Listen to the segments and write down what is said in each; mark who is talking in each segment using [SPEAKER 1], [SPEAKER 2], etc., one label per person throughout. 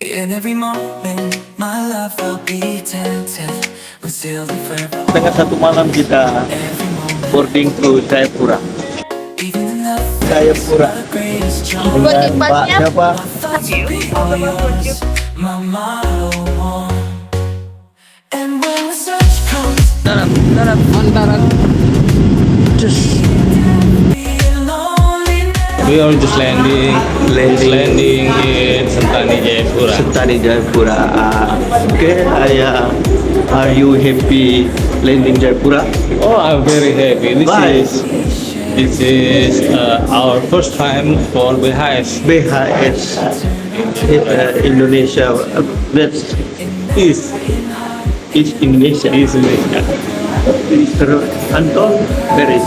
[SPEAKER 1] In every moment, my love will be tempted. We'll still be forever.
[SPEAKER 2] Dengan satu malam kita
[SPEAKER 1] Every moment,
[SPEAKER 2] boarding to Jayapura.
[SPEAKER 1] even in the
[SPEAKER 2] Jayapura
[SPEAKER 1] the greatest joy.
[SPEAKER 2] dengan Mbak siapa?
[SPEAKER 1] My thoughts will be all yours. My motto one. And when the search comes, be loneliness.
[SPEAKER 3] We are just landing in Sentani Jayapura.
[SPEAKER 2] Sentani Jayapura. Okay, are you happy landing Jayapura?
[SPEAKER 3] Oh, I'm very happy.
[SPEAKER 2] Why?
[SPEAKER 3] This is our first time for BHS.
[SPEAKER 2] BHS Indonesia. That's
[SPEAKER 3] East
[SPEAKER 2] Indonesia.
[SPEAKER 3] Indonesia.
[SPEAKER 2] Mr. Anton, where is?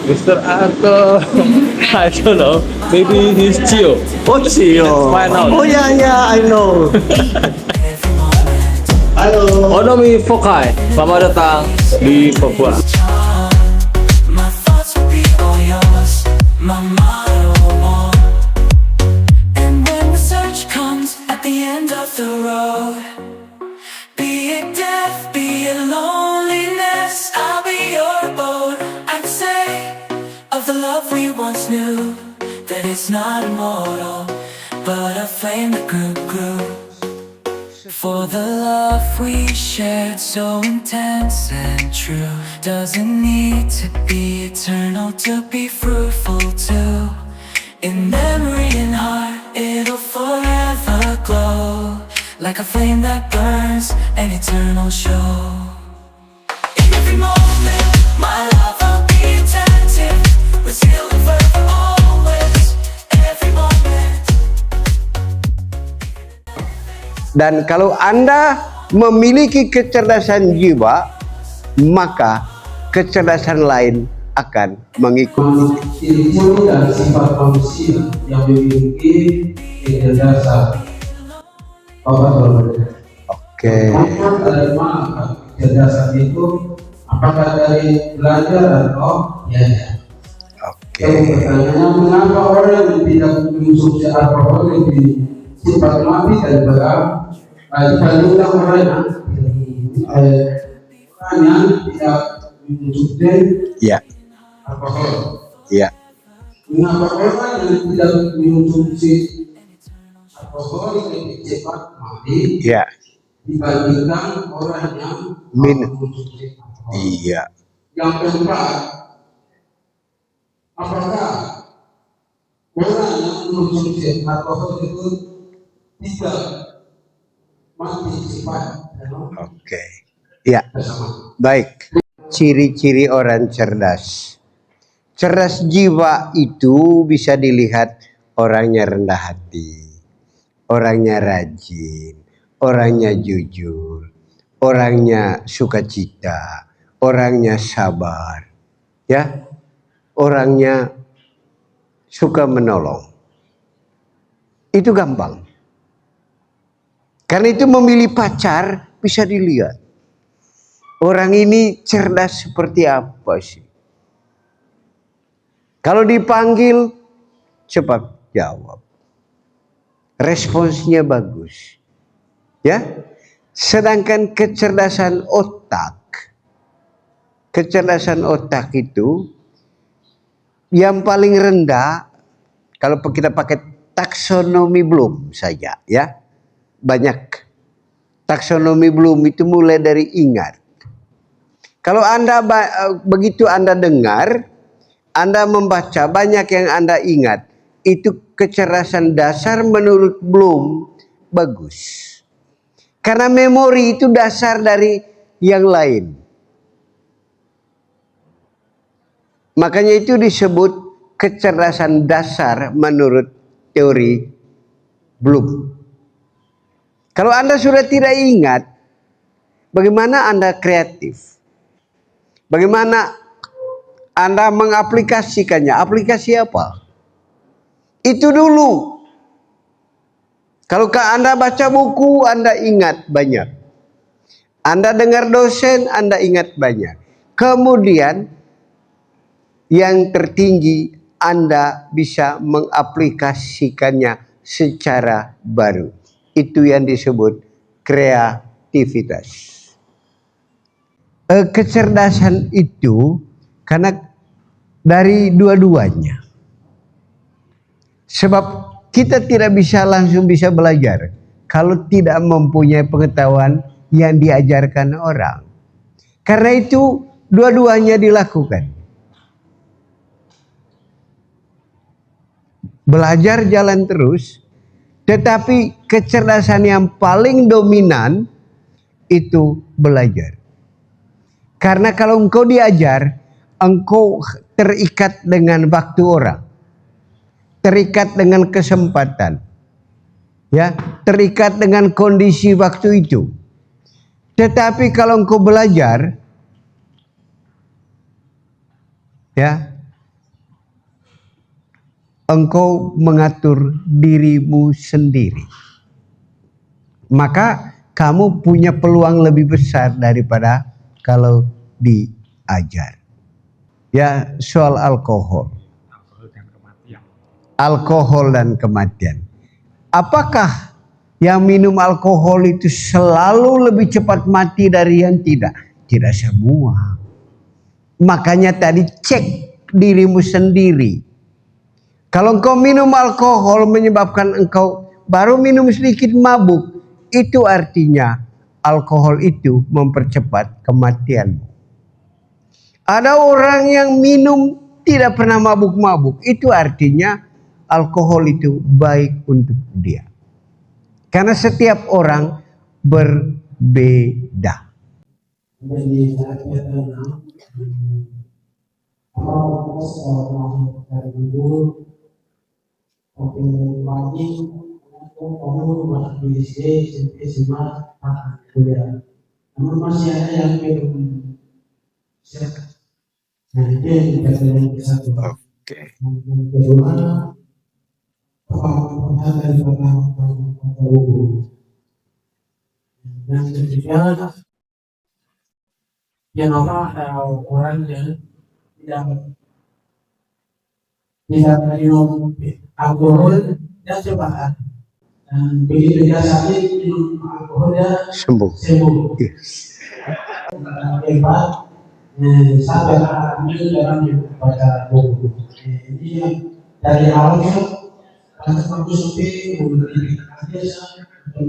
[SPEAKER 3] Mr. Arto, I don't know. Maybe he's Chio.
[SPEAKER 2] Oh, Cio.
[SPEAKER 3] Let's find out.
[SPEAKER 2] Oh yeah, I know. Halo.
[SPEAKER 3] Onomi Fokai, selamat datang di Papua.
[SPEAKER 1] My thoughts will be all yours. My motto one. And when the search comes at the end of the road, be it death, be it loneliness, I'll be your abode. I'd say of the love we once knew that it's not immortal, but a flame that grew. For the love we shared, so intense and true, doesn't need to be eternal to be fruitful too. In memory and heart, it'll forever glow, like a flame that burns, an eternal show. In every moment, my love will be attentive, we're still in forever always, every moment.
[SPEAKER 4] Dan kalau Anda memiliki kecerdasan jiwa, maka kecerdasan lain akan mengikuti.
[SPEAKER 5] Ciri-ciri dan sifat manusia yang memiliki kecerdasan.
[SPEAKER 4] Oke.
[SPEAKER 5] Dari mana kecerdasan itu? Apakah dari belajar atau belajar?
[SPEAKER 4] Oke.
[SPEAKER 5] Pertanyaannya, mengapa orang yang tidak mengonsumsi alkohol lebih cepat mati daripada dibandingkan orang yang tidak mengonsumsi
[SPEAKER 4] Ya,
[SPEAKER 5] alkohol?
[SPEAKER 4] ya.
[SPEAKER 5] Mengapa orang yang tidak mengonsumsi alkohol lebih cepat mati
[SPEAKER 4] Ya.
[SPEAKER 5] dibandingkan orang yang
[SPEAKER 4] Minum.
[SPEAKER 5] mengonsumsi alkohol?
[SPEAKER 4] Iya.
[SPEAKER 5] Yang keempat, apakah orang yang mengonsumsi alkohol itu tidak mati cepat
[SPEAKER 4] Oke. Ya,
[SPEAKER 5] bersama?
[SPEAKER 4] baik. Ciri-ciri orang cerdas. Cerdas jiwa itu bisa dilihat orangnya rendah hati, orangnya rajin, orangnya jujur, orangnya sukacita, orangnya sabar, ya, orangnya suka menolong. Itu gampang. Karena itu memilih pacar bisa dilihat. Orang ini cerdas seperti apa sih? Kalau dipanggil cepat jawab. Responsnya bagus. Ya. Sedangkan kecerdasan otak itu yang paling rendah, kalau kita pakai taksonomi Bloom saja, ya. Banyak taksonomi Bloom itu mulai dari ingat. Kalau Anda begitu Anda dengar, Anda membaca, banyak yang Anda ingat. Itu kecerdasan dasar menurut Bloom bagus. Karena memori itu dasar dari yang lain. Makanya itu disebut kecerdasan dasar menurut teori Bloom. Kalau Anda sudah tidak ingat, bagaimana Anda kreatif? Bagaimana Anda mengaplikasikannya? Aplikasi apa? Itu dulu. Kalau Anda baca buku, Anda ingat banyak. Anda dengar dosen, Anda ingat banyak. Kemudian yang tertinggi, Anda bisa mengaplikasikannya secara baru. Itu yang disebut kreativitas. Kecerdasan itu karena dari dua-duanya. Sebab kita tidak bisa langsung bisa belajar kalau tidak mempunyai pengetahuan yang diajarkan orang. Karena itu dua-duanya dilakukan. Belajar jalan terus, tetapi kecerdasan yang paling dominan itu belajar. Karena kalau engkau diajar, engkau terikat dengan waktu orang. Terikat dengan kesempatan. Ya, terikat dengan kondisi waktu itu. Tetapi kalau engkau belajar, ya, engkau mengatur dirimu sendiri. Maka kamu punya peluang lebih besar daripada kalau diajar. Ya, soal alkohol. Alkohol dan kematian. Apakah yang minum alkohol itu selalu lebih cepat mati dari yang tidak? Tidak semua. Makanya tadi cek dirimu sendiri. Kalau engkau minum alkohol menyebabkan engkau baru minum sedikit mabuk, itu artinya alkohol itu mempercepat kematianmu. Ada orang yang minum tidak pernah mabuk-mabuk, itu artinya alkohol itu baik untuk dia. Karena setiap orang berbeda.
[SPEAKER 5] Jadi saat kita pagi kamu masuk di SD, SMP, SMA, kuliah. Namun masih ada yang belum siap. Nah itu yang kita yang satu. Yang kedua, pengalaman dari pengalaman buku. Yang ketiga, yang orang yang tidak minum alkohol dan cobaan. Dan begitu dia sakit minum alkohol dia
[SPEAKER 4] Sembuh. Yes.
[SPEAKER 5] Hebat. Sampai ini dalam baca buku. Ini yang dari awalnya baca buku sampai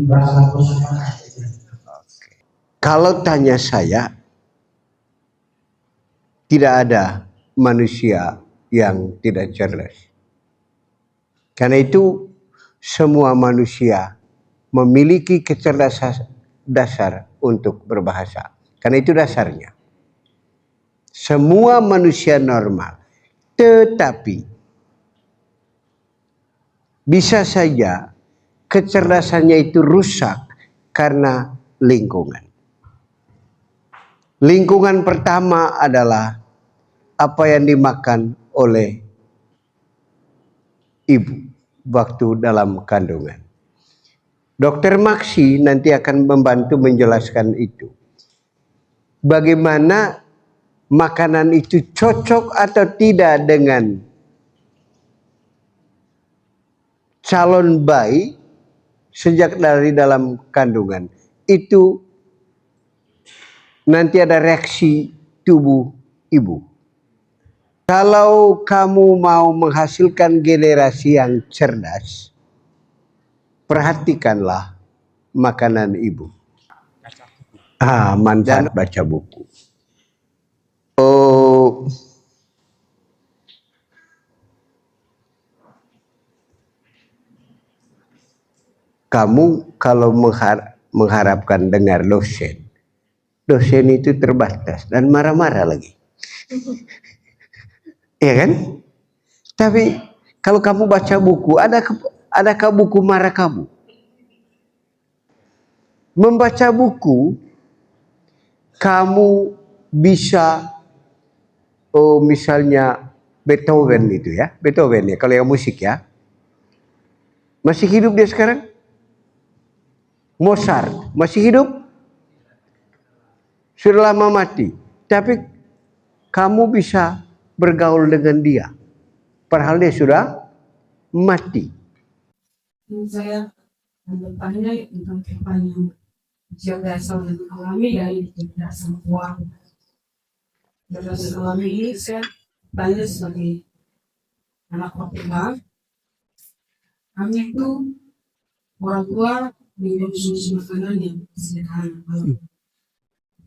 [SPEAKER 5] berasa bosan.
[SPEAKER 4] Kalau tanya saya, tidak ada manusia yang tidak cerdas. Karena itu semua manusia memiliki kecerdasan dasar untuk berbahasa. Karena itu dasarnya. Semua manusia normal. Tetapi bisa saja kecerdasannya itu rusak karena lingkungan. Lingkungan pertama adalah apa yang dimakan oleh ibu waktu dalam kandungan. Dokter Maksi nanti akan membantu menjelaskan itu. Bagaimana makanan itu cocok atau tidak dengan calon bayi sejak dari dalam kandungan. Itu nanti ada reaksi tubuh ibu. Kalau kamu mau menghasilkan generasi yang cerdas, perhatikanlah makanan ibu. Manfaat baca buku. Oh, kamu kalau mengharapkan dengar dosen itu terbatas dan marah-marah lagi. Iya kan? Tapi kalau kamu baca buku, adakah buku marah kamu? Membaca buku, kamu bisa, misalnya Beethoven itu ya, Beethoven ya, kalau yang musik ya. Masih hidup dia sekarang? Mozart, masih hidup? Sudah lama mati. Tapi kamu bisa bergaul dengan dia. Padahal dia sudah mati.
[SPEAKER 5] Ini saya bertanya tentang kehidupan kecerdasan alami dari kecerdasan uang. Kecerdasan alami ini saya tanya sebagai anak Papua. Kami itu orang tua mengkonsumsi makanan yang sederhana.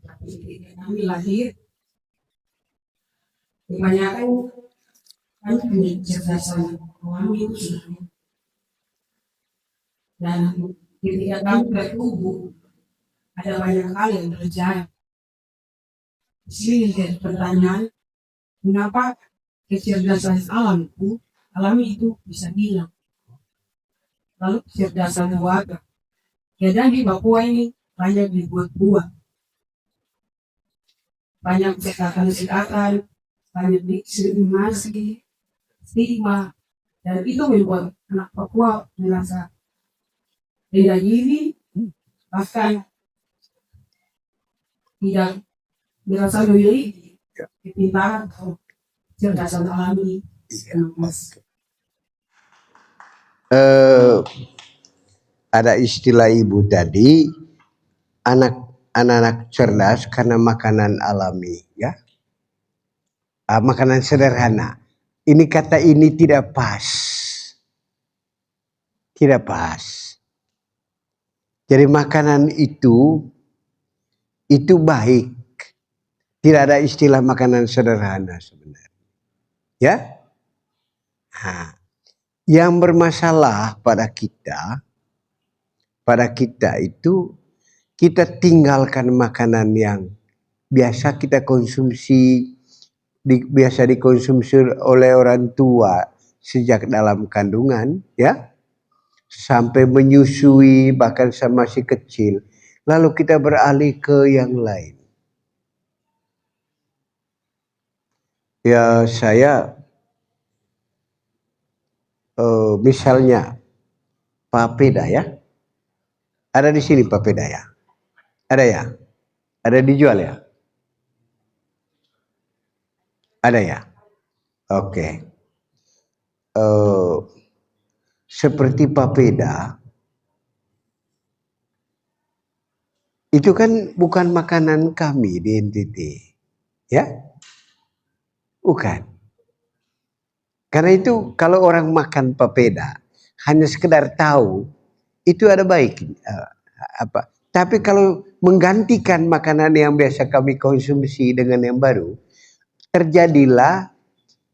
[SPEAKER 5] Tapi ketika kami lahir, kebanyakan kami punya kecerdasan alami itu sudah. Dan ketika kami bertumbuh, ada banyak hal yang terjadi. Di sini jadi pertanyaan, mengapa kecerdasan alami itu bisa hilang? Lalu kecerdasan warga. Kadang di Papua ini banyak dibuat buah. Banyak sekatan, banyak diskriminasi, stigma, dan itu membuat anak Papua merasa tidak diri, bahkan tidak merasa memiliki kepintaran atau kecerdasan alami.
[SPEAKER 4] Ada istilah ibu tadi, anak-anak cerdas karena makanan alami, ya, makanan sederhana. Ini kata ini tidak pas, tidak pas. Jadi makanan itu baik. Tidak ada istilah makanan sederhana sebenarnya, ya. Nah, yang bermasalah pada kita itu kita tinggalkan makanan yang biasa kita konsumsi, biasa dikonsumsi oleh orang tua sejak dalam kandungan, ya, sampai menyusui, bahkan masih kecil, lalu kita beralih ke yang lain. Ya, saya misalnya papeda, ya. Ada di sini papeda, ya? Ada, ya? Ada dijual, ya? Ada, ya? Oke. Seperti papeda, itu kan bukan makanan kami di NTT, ya? Bukan. Karena itu kalau orang makan papeda hanya sekedar tahu, itu ada baik apa. Tapi kalau menggantikan makanan yang biasa kami konsumsi dengan yang baru, terjadilah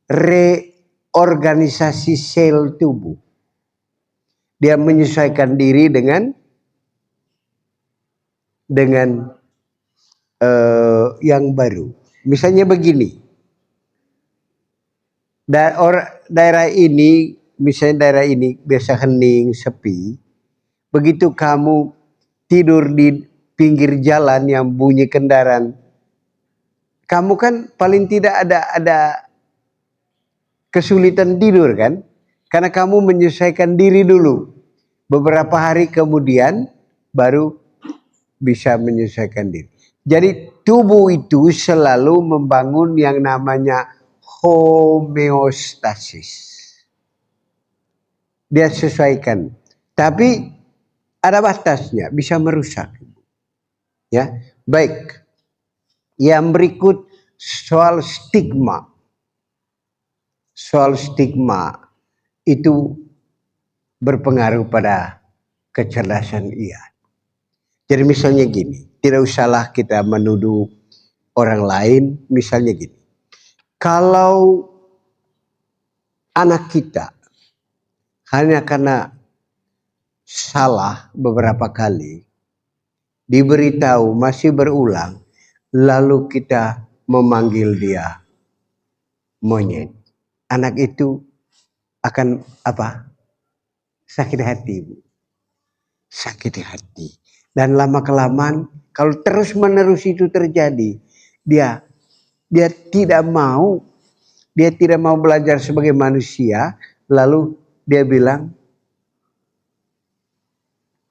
[SPEAKER 4] reorganisasi sel tubuh. Dia menyesuaikan diri dengan yang baru. Misalnya begini, daerah ini, misalnya daerah ini biasa hening, sepi. Begitu kamu tidur di pinggir jalan yang bunyi kendaraan, kamu kan paling tidak ada kesulitan tidur, kan? Karena kamu menyesuaikan diri dulu. Beberapa hari kemudian baru bisa menyesuaikan diri. Jadi tubuh itu selalu membangun yang namanya homeostasis. Dia sesuaikan. Tapi ada batasnya, bisa merusak. Ya, baik. Yang berikut soal stigma. Soal stigma itu berpengaruh pada kecerdasan ia. Jadi misalnya gini, tidak usahlah kita menuduh orang lain, misalnya gini. Kalau anak kita hanya karena salah beberapa kali, diberitahu masih berulang, lalu kita memanggil dia monyet, anak itu akan apa? Sakit hati, Bu. Sakit hati. Dan lama-kelamaan kalau terus-menerus itu terjadi, dia tidak mau belajar sebagai manusia, lalu dia bilang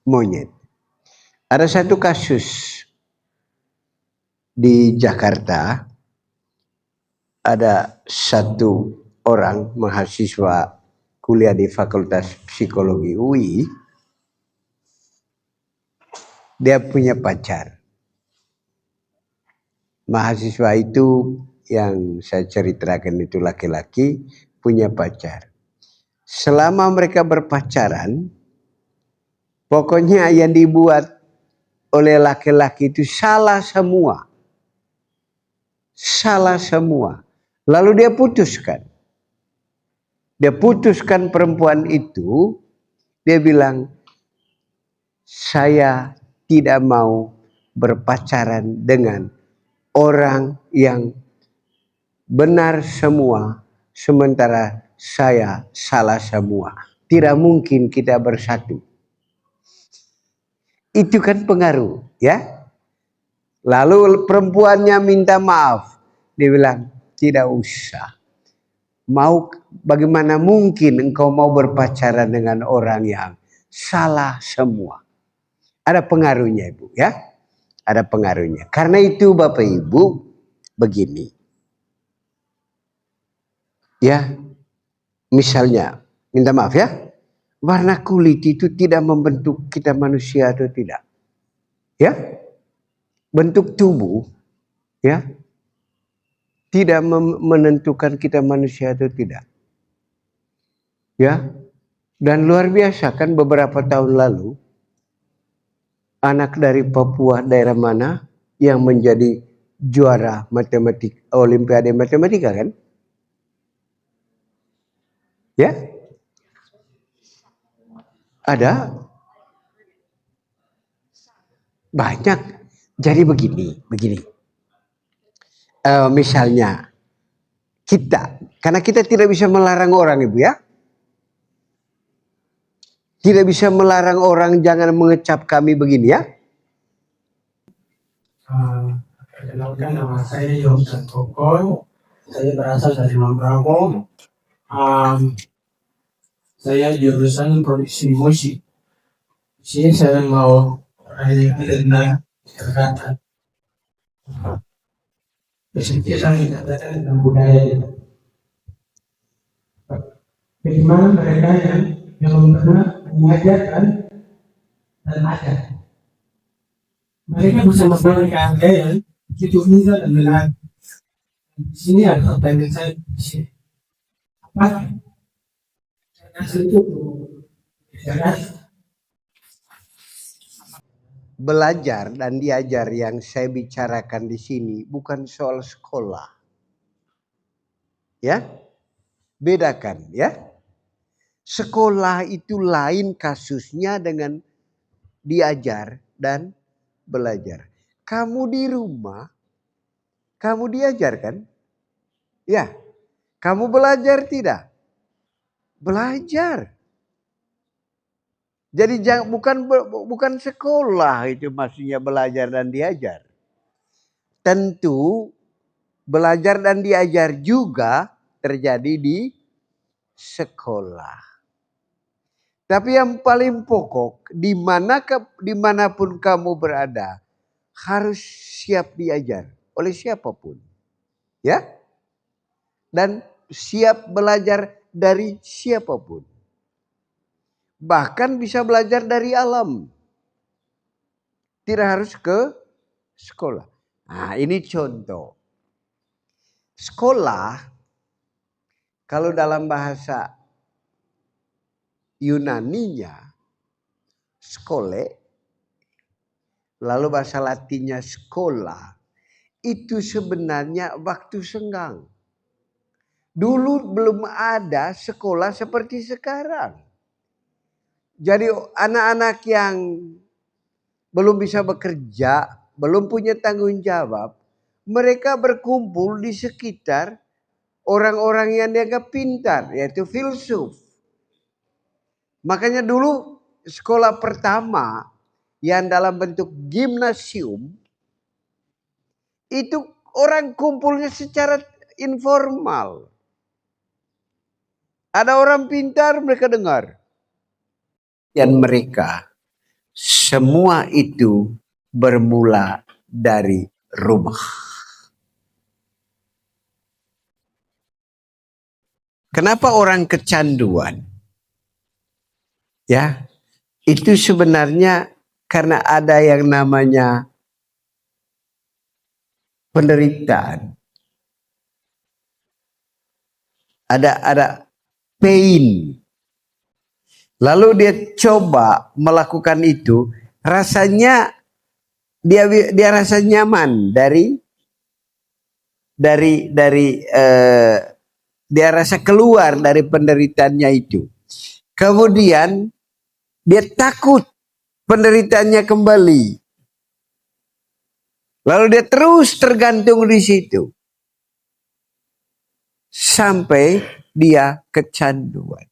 [SPEAKER 4] monyet. Ada satu kasus di Jakarta, ada satu orang mahasiswa kuliah di Fakultas Psikologi UI, dia punya pacar. Mahasiswa itu yang saya ceritakan itu laki-laki punya pacar. Selama mereka berpacaran, pokoknya yang dibuat oleh laki-laki itu salah semua. Salah semua. Lalu dia putuskan. Dia putuskan perempuan itu, dia bilang, saya tidak mau berpacaran dengan orang yang benar semua, sementara saya salah semua. Tidak mungkin kita bersatu. Itu kan pengaruh, ya. Lalu perempuannya minta maaf. Dia bilang, tidak usah. Bagaimana mungkin engkau mau berpacaran dengan orang yang salah semua. Ada pengaruhnya, Ibu, ya. Ada pengaruhnya. Karena itu Bapak Ibu, begini. Ya, misalnya, minta maaf ya. Warna kulit itu tidak membentuk kita manusia atau tidak. Ya. Bentuk tubuh, ya. Tidak menentukan kita manusia atau tidak. Ya. Dan luar biasa kan beberapa tahun lalu, anak dari Papua daerah mana yang menjadi juara matematik Olimpiade Matematika kan? Ya? Ada? Banyak. Jadi begini. Misalnya kita, karena kita tidak bisa melarang orang, Ibu, ya. Tidak bisa melarang orang jangan mengecap kami begini, ya.
[SPEAKER 5] Perkenalkan, nama saya Yonatan Toko. Saya berasal dari Mambramo. Saya jurusan produksi musik. Di sini saya mau tentang kata. Kesetiaan dikatakan dalam budaya. Bagaimana mereka yang pernah mengajarkan dan ajar. Mereka bisa membangun keahlian begitu indah dan menarik. Di sini ada pertanyaan saya di sini. Apa? Asal itu
[SPEAKER 4] Belajar dan diajar yang saya bicarakan di sini bukan soal sekolah. Ya? Bedakan, ya. Sekolah itu lain kasusnya dengan diajar dan belajar. Kamu di rumah, kamu diajar kan? Ya. Kamu belajar tidak? Belajar. Jadi bukan sekolah itu maksudnya belajar dan diajar. Tentu belajar dan diajar juga terjadi di sekolah. Tapi yang paling pokok, dimanapun kamu berada, harus siap diajar oleh siapapun. Ya? Dan siap belajar dari siapapun. Bahkan bisa belajar dari alam. Tidak harus ke sekolah. Nah, ini contoh. Sekolah, kalau dalam bahasa Yunaninya, skole, lalu bahasa Latinnya sekolah, itu sebenarnya waktu senggang. Dulu belum ada sekolah seperti sekarang. Jadi anak-anak yang belum bisa bekerja, belum punya tanggung jawab, mereka berkumpul di sekitar orang-orang yang dianggap pintar, yaitu filsuf. Makanya dulu sekolah pertama yang dalam bentuk gimnasium, itu orang kumpulnya secara informal. Ada orang pintar, mereka dengar. Dan mereka semua itu bermula dari rumah. Kenapa orang kecanduan? Ya, itu sebenarnya karena ada yang namanya penderitaan. Ada pain. Lalu dia coba melakukan itu, rasanya dia rasa nyaman dia rasa keluar dari penderitaannya itu. Kemudian dia takut penderitaannya kembali. Lalu dia terus tergantung di situ. Sampai dia kecanduan.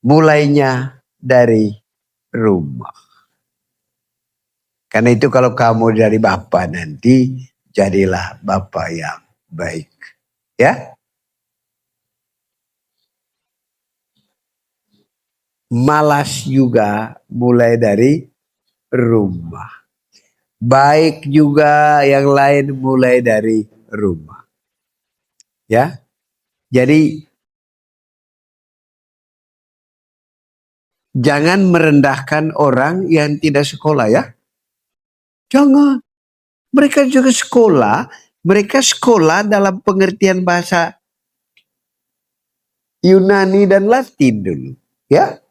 [SPEAKER 4] Mulainya dari rumah. Karena itu kalau kamu dari Bapak nanti, jadilah Bapak yang baik. Ya. Malas juga mulai dari rumah. Baik juga yang lain mulai dari rumah. Ya. Jadi jangan merendahkan orang yang tidak sekolah ya. Jangan. Mereka juga sekolah. Mereka sekolah dalam pengertian bahasa Yunani dan Latin dulu. Ya.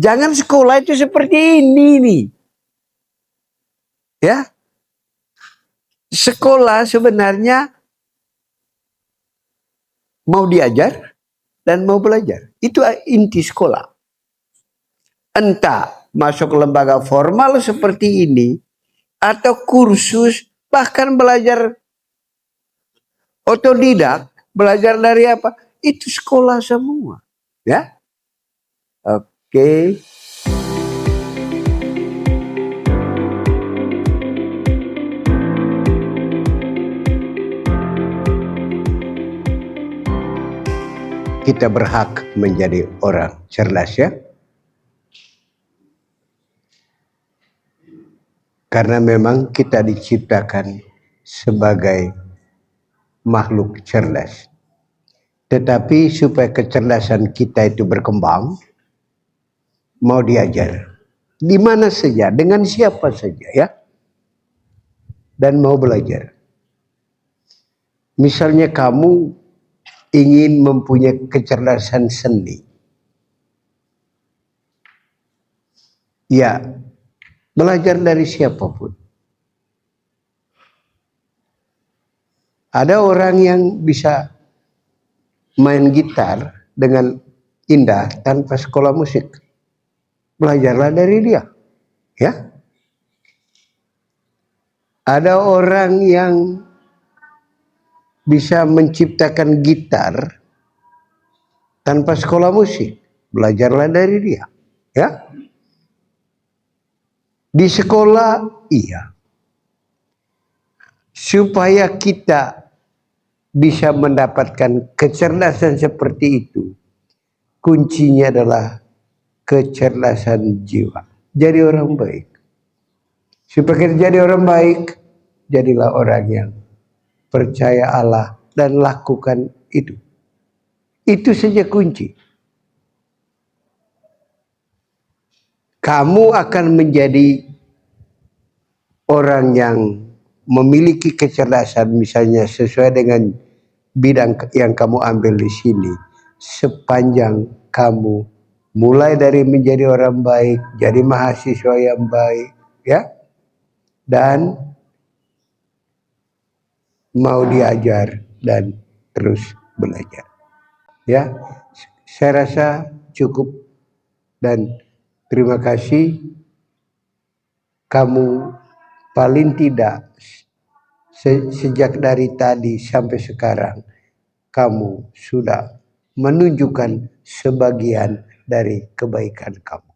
[SPEAKER 4] Jangan sekolah itu seperti ini nih. Ya. Sekolah sebenarnya mau diajar dan mau belajar. Itu inti sekolah. Entah masuk lembaga formal seperti ini atau kursus, bahkan belajar otodidak, belajar dari apa? Itu sekolah semua. Ya. Oke. Kita berhak menjadi orang cerdas ya. Karena memang kita diciptakan sebagai makhluk cerdas. Tetapi supaya kecerdasan kita itu berkembang, mau diajar. Di mana saja, dengan siapa saja ya. Dan mau belajar. Misalnya kamu ingin mempunyai kecerdasan seni. Ya, belajar dari siapapun. Ada orang yang bisa main gitar dengan indah tanpa sekolah musik. Belajarlah dari dia. Ya. Ada orang yang bisa menciptakan gitar tanpa sekolah musik. Belajarlah dari dia. Ya. Di sekolah, iya. Supaya kita bisa mendapatkan kecerdasan seperti itu, kuncinya adalah kecerdasan jiwa. Jadi orang baik. Supaya kita jadi orang baik, jadilah orang yang percaya Allah dan lakukan itu. Itu saja kunci. Kamu akan menjadi orang yang memiliki kecerdasan misalnya sesuai dengan bidang yang kamu ambil di sini. Sepanjang kamu mulai dari menjadi orang baik, jadi mahasiswa yang baik, ya, dan mau diajar dan terus belajar. Ya, saya rasa cukup dan terima kasih. Kamu paling tidak sejak dari tadi sampai sekarang kamu sudah menunjukkan sebagian dari kebaikan kamu.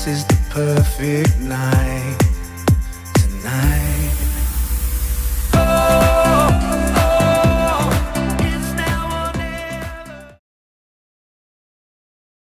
[SPEAKER 6] this is the perfect night.